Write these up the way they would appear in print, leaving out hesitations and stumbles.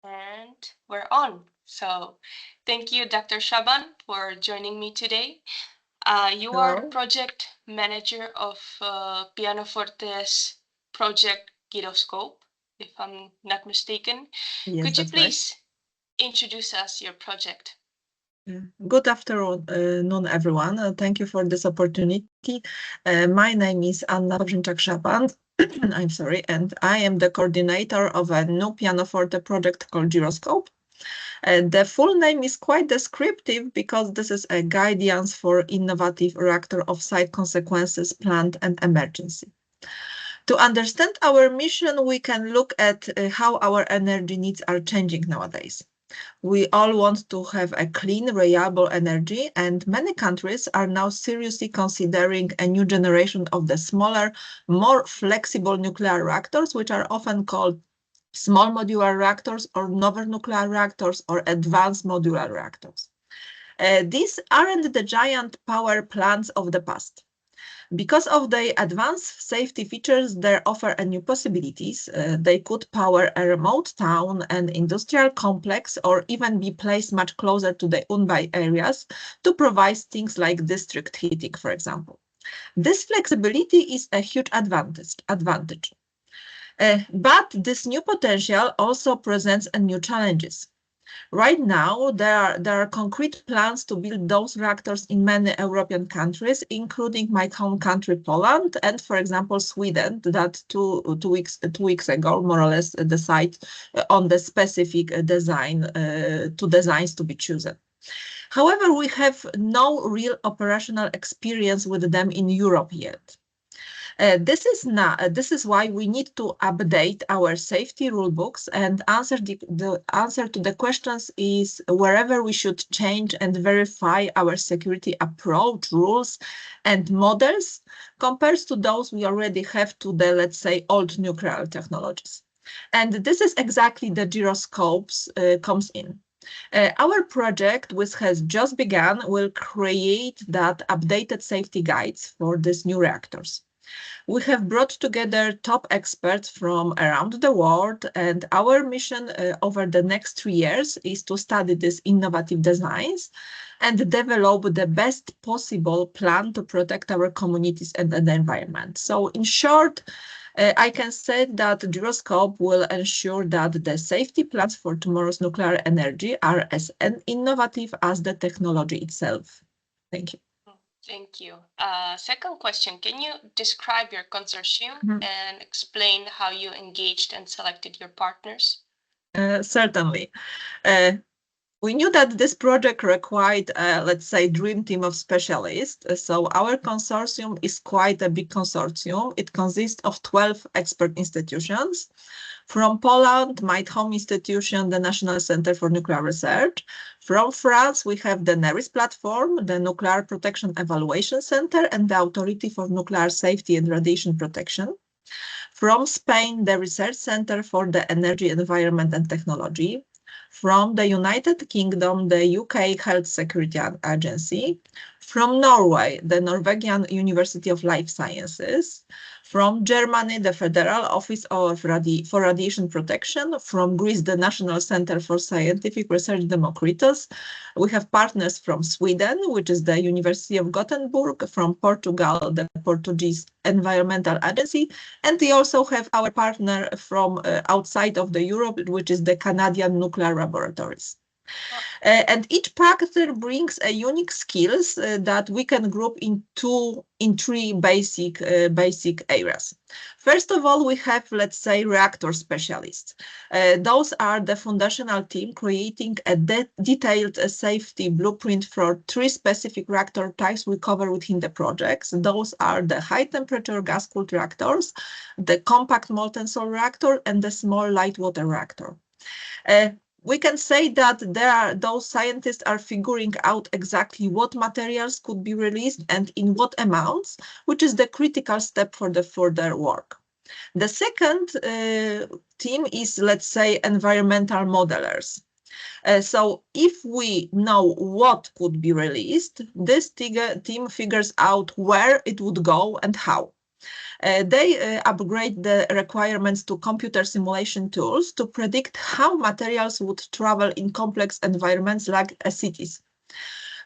And we're on. So thank you, Dr. Szaban, for joining me today. You are Hello. project manager of Pianoforte's project GIROSCOPE, if I'm not mistaken. Yes, Could you that's right. please introduce us your project? Good afternoon, everyone. Thank you for this opportunity. My name is Wawrzynczak-Szaban. I'm sorry, and I am the coordinator of a new pianoforte project called GIROSCOPE. The full name is quite descriptive because this is a guidance for innovative reactor offsite consequences, plant and emergency. To understand our mission, we can look at how our energy needs are changing nowadays. We all want to have a clean, reliable energy, and many countries are now seriously considering a new generation of the smaller, more flexible nuclear reactors, which are often called small modular reactors or novel nuclear reactors or advanced modular reactors. These aren't the giant power plants of the past. Because of the advanced safety features, they offer a new possibilities. They could power a remote town, an industrial complex, or even be placed much closer to the urban areas to provide things like district heating, for example. This flexibility is a huge advantage. But this new potential also presents a new challenges. Right now, there are concrete plans to build those reactors in many European countries, including my home country, Poland, and, for example, Sweden, that two weeks ago, more or less, decide on the specific designs to be chosen. However, we have no real operational experience with them in Europe yet. This is why we need to update our safety rule books, and the answer to the questions is wherever we should change and verify our security approach, rules and models compared to those we already have to the, let's say, old nuclear technologies. And this is exactly the gyroscopes comes in. Our project, which has just begun, will create that updated safety guides for these new reactors. We have brought together top experts from around the world, and our mission over the next 3 years is to study these innovative designs and develop the best possible plan to protect our communities and the environment. So in short, I can say that Gyroscope will ensure that the safety plans for tomorrow's nuclear energy are as innovative as the technology itself. Thank you. Thank you. Second question, can you describe your consortium and explain how you engaged and selected your partners? Certainly. We knew that this project required, let's say, dream team of specialists. So our consortium is quite a big consortium. It consists of 12 expert institutions. From Poland, my home institution, the National Center for Nuclear Research. From France, we have the NNRs platform, the Nuclear Protection Evaluation Center, and the Authority for Nuclear Safety and Radiation Protection. From Spain, the Research Center for the Energy, Environment and Technology. From the United Kingdom, the UK Health Security Agency. From Norway, the Norwegian University of Life Sciences. From Germany, the Federal Office for Radiation Protection. From Greece, the National Center for Scientific Research, Democritus. We have partners from Sweden, which is the University of Gothenburg. From Portugal, the Portuguese Environmental Agency. And we also have our partner from outside of the Europe, which is the Canadian Nuclear Laboratories. And each partner brings a unique skills that we can group in three basic areas. First of all, we have, let's say, reactor specialists. Those are the foundational team creating a detailed safety blueprint for 3 specific reactor types we cover within the projects. Those are the high temperature gas-cooled reactors, the compact molten salt reactor, and the small light water reactor. We can say that those scientists are figuring out exactly what materials could be released and in what amounts, which is the critical step for the further work. The second team is, let's say, environmental modelers. So if we know what could be released, this team figures out where it would go and how. They upgrade the requirements to computer simulation tools to predict how materials would travel in complex environments like cities.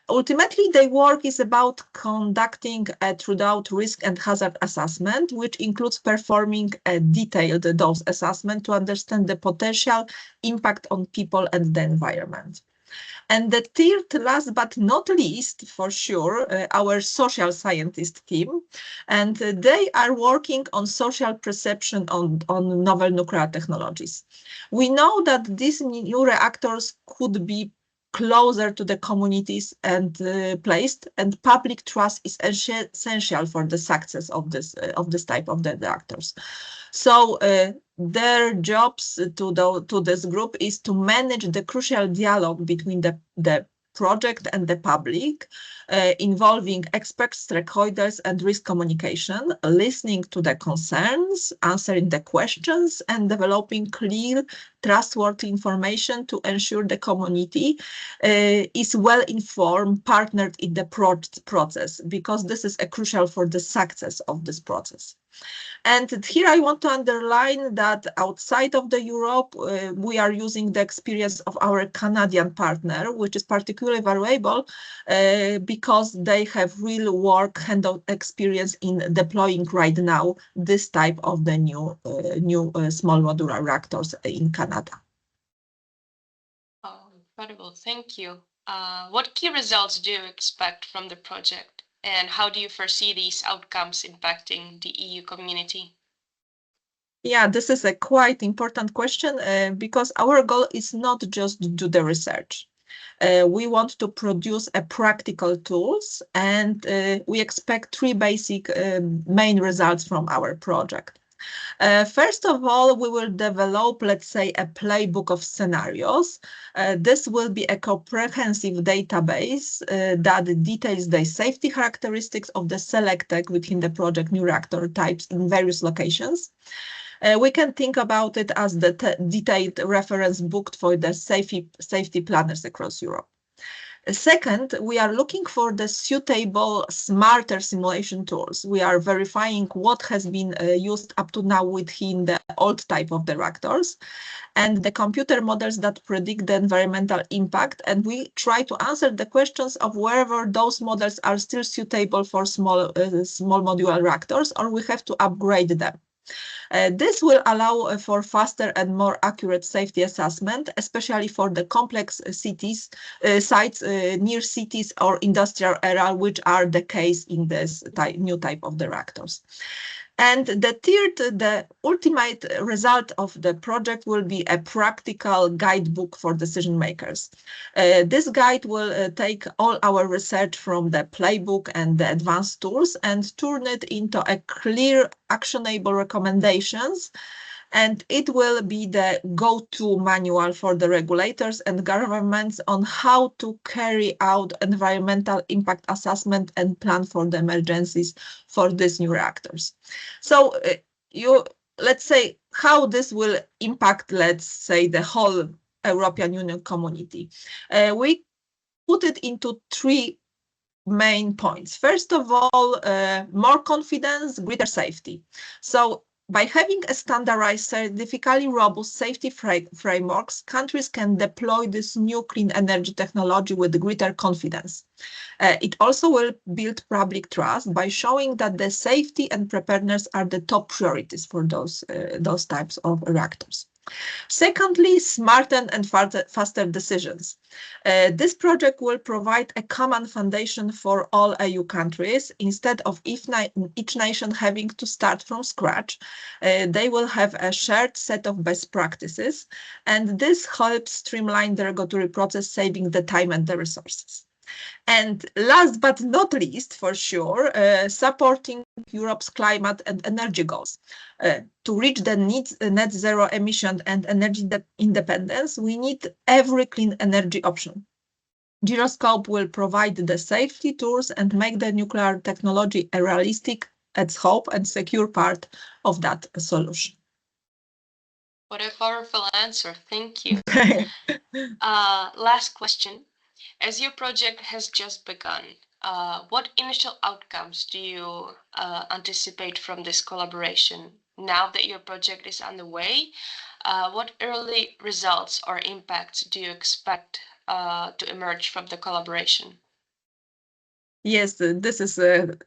Ultimately, their work is about conducting a thorough risk and hazard assessment, which includes performing a detailed dose assessment to understand the potential impact on people and the environment. And the third, last but not least, for sure, our social scientist team, and they are working on social perception on novel nuclear technologies. We know that these new reactors could be closer to the communities and placed, and public trust is essential for the success of this type of the reactors. So their jobs to this group is to manage the crucial dialogue between the project and the public, involving experts, stakeholders, and risk communication, listening to the concerns, answering the questions, and developing clear, trustworthy information to ensure the community is well-informed, partnered in the process, because this is crucial for the success of this process. And here I want to underline that outside of the Europe, we are using the experience of our Canadian partner, which is particularly valuable because they have real work hands-on experience in deploying right now this type of the new small modular reactors in Canada. Oh, incredible. Thank you. What key results do you expect from the project? And how do you foresee these outcomes impacting the EU community? Yeah, this is a quite important question because our goal is not just to do the research. We want to produce practical tools, and we expect three basic main results from our project. First of all, we will develop, let's say, a playbook of scenarios. This will be a comprehensive database that details the safety characteristics of the selected within the project new reactor types in various locations. We can think about it as the detailed reference book for the safety planners across Europe. Second, we are looking for the suitable, smarter simulation tools. We are verifying what has been used up to now within the old type of the reactors and the computer models that predict the environmental impact. And we try to answer the questions of whether those models are still suitable for small modular reactors, or we have to upgrade them. This will allow for faster and more accurate safety assessment, especially for the complex sites near cities or industrial area, which are the case in this new type of the reactors. And the third, the ultimate result of the project will be a practical guidebook for decision makers. This guide will take all our research from the playbook and the advanced tools and turn it into a clear, actionable recommendations. And it will be the go-to manual for the regulators and governments on how to carry out environmental impact assessment and plan for the emergencies for these new reactors. So let's say how this will impact, let's say, the whole European Union community. We put it into three main points. First of all, more confidence, greater safety. So by having a standardized, scientifically robust safety frameworks, countries can deploy this new clean energy technology with greater confidence. It also will build public trust by showing that the safety and preparedness are the top priorities for those types of reactors. Secondly, smarter and faster decisions. This project will provide a common foundation for all EU countries. Instead of each nation having to start from scratch, they will have a shared set of best practices, and this helps streamline the regulatory process, saving the time and the resources. And last but not least, for sure, supporting Europe's climate and energy goals. To reach the net zero emission and energy independence, we need every clean energy option. GIROSCOPE will provide the safety tools and make the nuclear technology a realistic, hope and secure part of that solution. What a powerful answer. Thank you. Last question. As your project has just begun, what initial outcomes do you anticipate from this collaboration? Now that your project is underway, what early results or impacts do you expect to emerge from the collaboration? Yes, this is a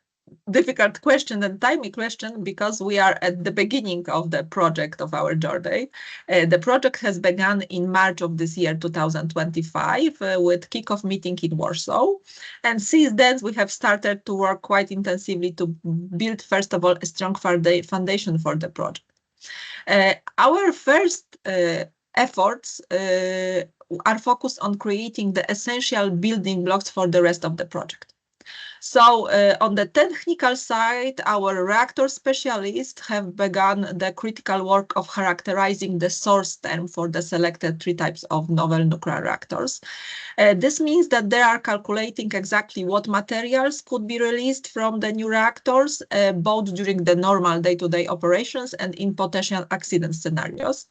difficult question and timely question because we are at the beginning of the project of our journey. The project has begun in March of this year, 2025, with kickoff meeting in Warsaw. And since then, we have started to work quite intensively to build, first of all, a strong foundation for the project. Our first efforts are focused on creating the essential building blocks for the rest of the project. So on the technical side, our reactor specialists have begun the critical work of characterizing the source term for the selected 3 types of novel nuclear reactors. This means that they are calculating exactly what materials could be released from the new reactors, both during the normal day-to-day operations and in potential accident scenarios.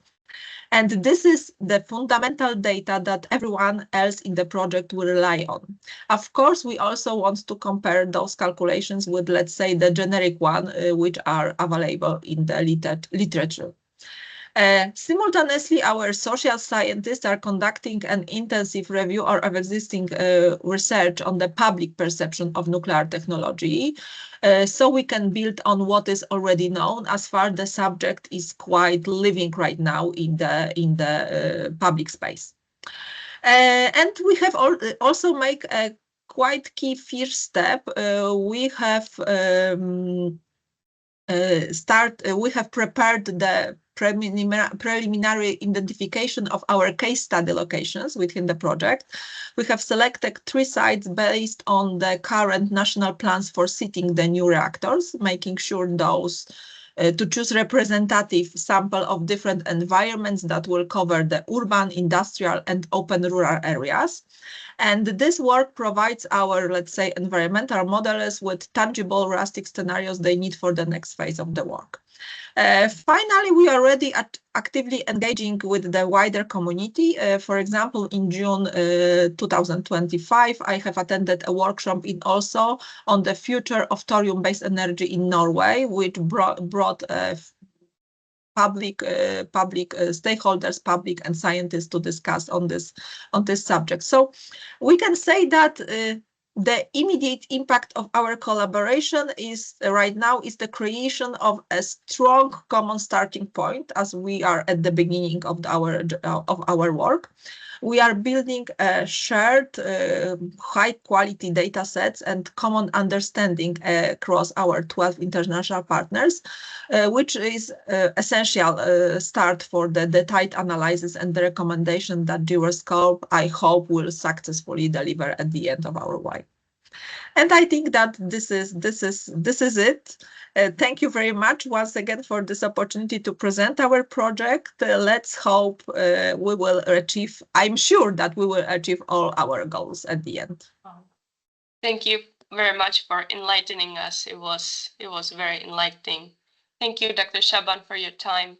And this is the fundamental data that everyone else in the project will rely on. Of course, we also want to compare those calculations with, let's say, the generic one, which are available in the literature. Simultaneously, our social scientists are conducting an intensive review of existing research on the public perception of nuclear technology, so we can build on what is already known, as far the subject is quite living right now in the public space. And we have also made a quite key first step. We have prepared the preliminary identification of our case study locations within the project. We have selected 3 sites based on the current national plans for siting the new reactors, making sure those to choose representative sample of different environments that will cover the urban, industrial, and open rural areas. And this work provides our, let's say, environmental modelers with tangible realistic scenarios they need for the next phase of the work. Finally, we are already actively engaging with the wider community. For example, in June 2025, I have attended a workshop in Oslo on the future of thorium-based energy in Norway, which brought public stakeholders, public and scientists to discuss on this subject. So we can say that the immediate impact of our collaboration is right now is the creation of a strong common starting point, as we are at the beginning of our work. We are building a shared high quality data sets and common understanding across our 12 international partners, which is essential start for the detailed analysis and the recommendation that GIROSCOPE, I hope, will successfully deliver at the end of our work. And I think that this is it. Thank you very much once again for this opportunity to present our project. Let's hope we will achieve, I'm sure that we will achieve all our goals at the end. Thank you very much for enlightening us. It was very enlightening. Thank you, Dr. Szaban, for your time.